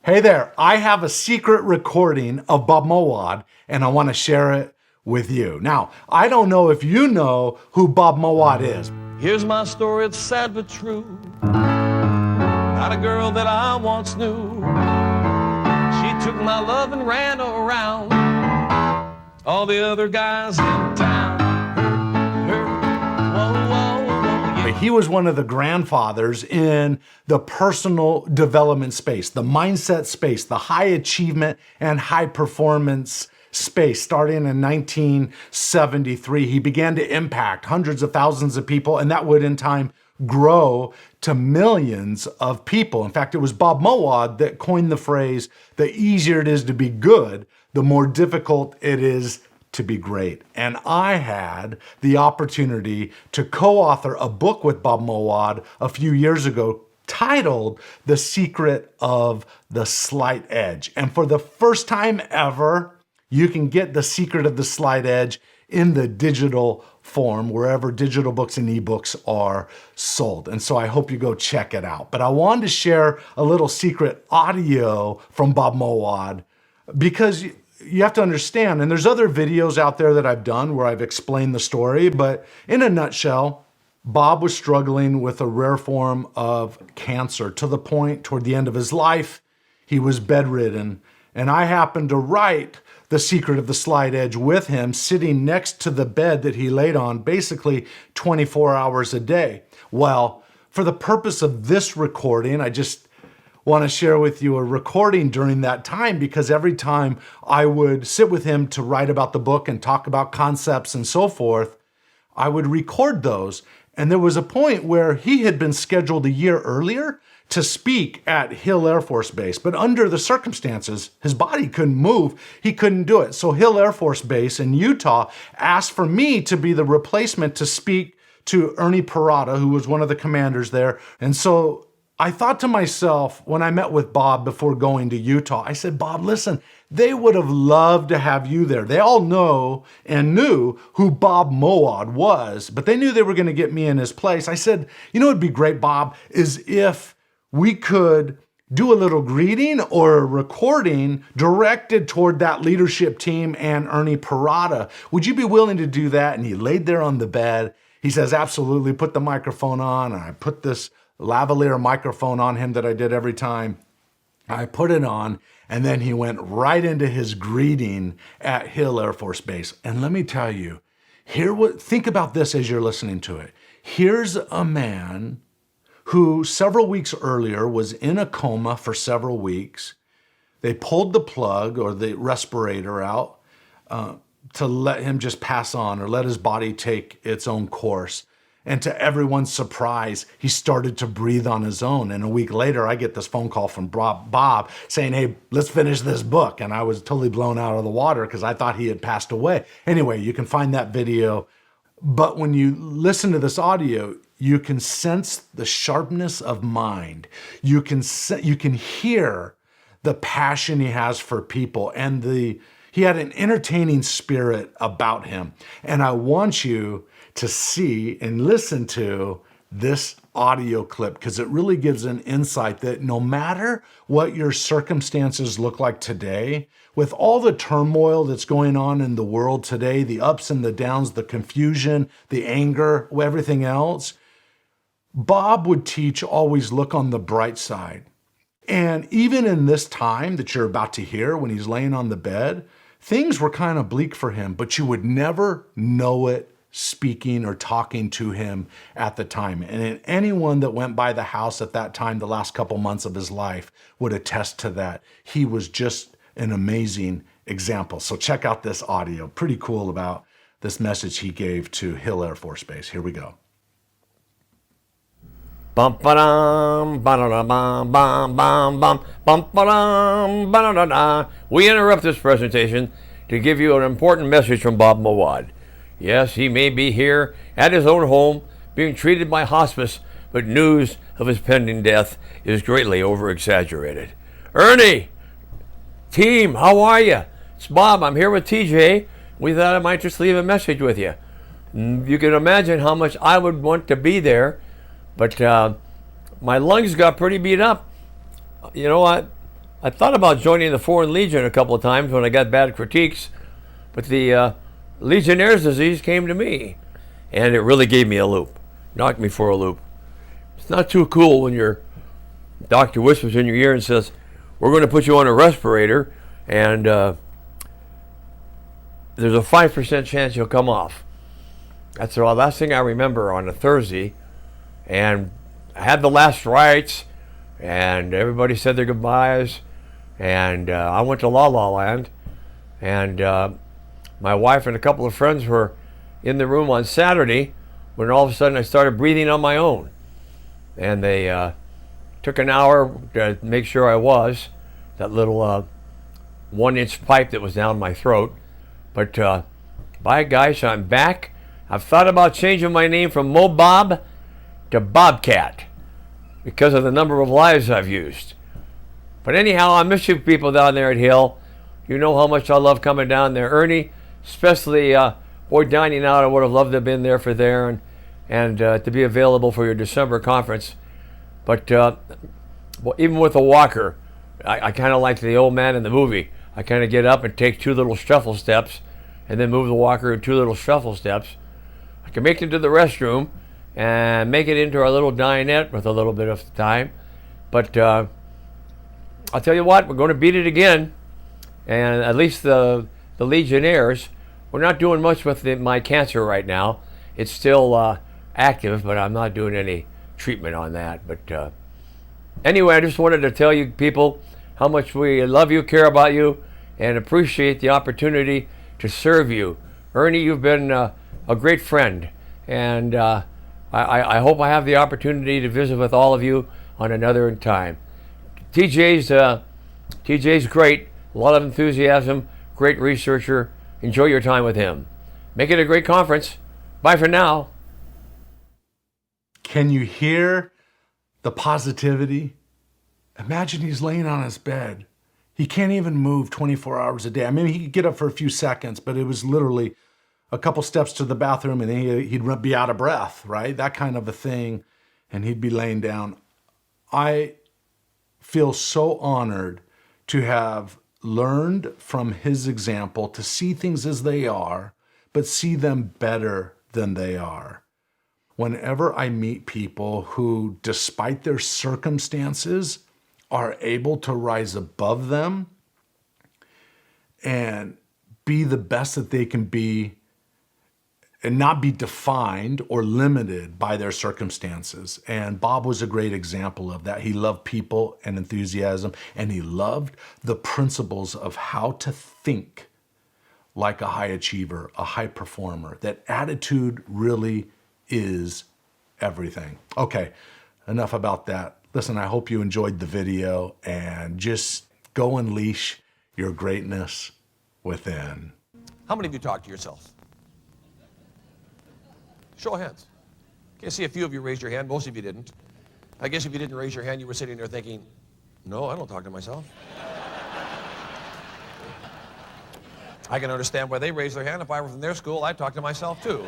Hey there, I have a secret recording of Bob Moawad and I want to share it with you. Now, I don't know if you know who Bob Moawad is. Here's my story, it's sad but true. About a girl that I once knew. She took my love and ran around all the other guys in town. Yeah. He was one of the grandfathers in the personal development space, the mindset space, the high achievement and high performance space. Starting in 1973, he began to impact hundreds of thousands of people, and that would in time grow to millions of people. In fact, it was Bob Moawad that coined the phrase, the easier it is to be good, the more difficult it is to be great. And I had the opportunity to co-author a book with Bob Moawad a few years ago titled The Secret of the Slight Edge. And for the first time ever, you can get The Secret of the Slight Edge in the digital form, wherever digital books and ebooks are sold. And so I hope you go check it out. But I wanted to share a little secret audio from Bob Moawad because you have to understand, and there's other videos out there that I've done where I've explained the story, but in a nutshell, Bob was struggling with a rare form of cancer to the point toward the end of his life, he was bedridden. And I happened to write The Secret of the Slight Edge with him, sitting next to the bed that he laid on basically 24 hours a day. Well, for the purpose of this recording, I just want to share with you a recording during that time, because every time I would sit with him to write about the book and talk about concepts and so forth, I would record those. And there was a point where he had been scheduled a year earlier to speak at Hill Air Force Base, but under the circumstances, his body couldn't move, he couldn't do it. So Hill Air Force Base in Utah asked for me to be the replacement to speak to Ernie Parada, who was one of the commanders there. And so I thought to myself, when I met with Bob before going to Utah, I said, Bob, listen, they would have loved to have you there. They all know and knew who Bob Moawad was, but they knew they were going to get me in his place. I said, you know what would be great, Bob, is if we could do a little greeting or a recording directed toward that leadership team and Ernie Parada. Would you be willing to do that? And he laid there on the bed. He says, absolutely, put the microphone on. And I put this lavalier microphone on him that I did every time. I put it on, and then he went right into his greeting at Hill Air Force Base. And let me tell you, think about this as you're listening to it. Here's a man who several weeks earlier was in a coma for several weeks. They pulled the plug or the respirator out to let him just pass on or let his body take its own course. And to everyone's surprise, he started to breathe on his own. And a week later, I get this phone call from Bob saying, hey, let's finish this book. And I was totally blown out of the water because I thought he had passed away. Anyway, you can find that video. But when you listen to this audio, you can sense the sharpness of mind. You can hear the passion he has for people, and he had an entertaining spirit about him. And I want you to see and listen to this audio clip because it really gives an insight that no matter what your circumstances look like today, with all the turmoil that's going on in the world today, the ups and the downs, the confusion, the anger, everything else, Bob would teach always look on the bright side. And even in this time that you're about to hear when he's laying on the bed, things were kind of bleak for him, but you would never know it speaking or talking to him at the time. And anyone that went by the house at that time, the last couple months of his life, would attest to that. He was just an amazing example. So check out this audio. Pretty cool about this message he gave to Hill Air Force Base. Here we go. Bum ba-dum, ba-da-da-bum, bum, bum, bum, bum, ba-dum, ba-da-da-da. We interrupt this presentation to give you an important message from Bob Moawad. Yes, he may be here at his own home, being treated by hospice, but news of his pending death is greatly over-exaggerated. Ernie! Team, how are you? It's Bob. I'm here with TJ. We thought I might just leave a message with you. You can imagine how much I would want to be there, but my lungs got pretty beat up. You know what? I thought about joining the Foreign Legion a couple of times when I got bad critiques, but the Legionnaire's disease came to me, and it really gave me a loop, knocked me for a loop. It's not too cool when your doctor whispers in your ear and says, we're going to put you on a respirator, and there's a 5% chance you'll come off. That's the last thing I remember on a Thursday, and I had the last rites, and everybody said their goodbyes, and I went to La La Land, and my wife and a couple of friends were in the room on Saturday when all of a sudden I started breathing on my own. And they took an hour to make sure I was, that little 1-inch pipe that was down my throat. But by gosh, I'm back. I've thought about changing my name from Mo Bob to Bobcat because of the number of lives I've used. But anyhow, I miss you people down there at Hill. You know how much I love coming down there. Ernie, especially, boy, dining out, I would have loved to have been there for there and to be available for your December conference. But well, even with a walker, I kind of like the old man in the movie. I kind of get up and take 2 little shuffle steps and then move the walker 2 little shuffle steps. I can make it to the restroom and make it into our little dinette with a little bit of time. But I'll tell you what, we're going to beat it again. And at least the Legionnaires, we're not doing much with my cancer right now. It's still active, but I'm not doing any treatment on that. But anyway, I just wanted to tell you people how much we love you, care about you, and appreciate the opportunity to serve you. Ernie, you've been a great friend, and I hope I have the opportunity to visit with all of you on another time. TJ's great, a lot of enthusiasm, great researcher. Enjoy your time with him. Make it a great conference. Bye for now. Can you hear the positivity? Imagine he's laying on his bed. He can't even move 24 hours a day. I mean, he could get up for a few seconds, but it was literally a couple steps to the bathroom and then he'd be out of breath, right? That kind of a thing, and he'd be laying down. I feel so honored to have learned from his example to see things as they are, but see them better than they are. Whenever I meet people who, despite their circumstances, are able to rise above them and be the best that they can be and not be defined or limited by their circumstances. And Bob was a great example of that. He loved people and enthusiasm, and he loved the principles of how to think like a high achiever, a high performer. That attitude really is everything. Okay, enough about that. Listen, I hope you enjoyed the video, and just go unleash your greatness within. How many of you talk to yourself? Show of hands. Okay, I see a few of you raised your hand. Most of you didn't. I guess if you didn't raise your hand, you were sitting there thinking, no, I don't talk to myself. I can understand why they raised their hand. If I were from their school, I'd talk to myself too.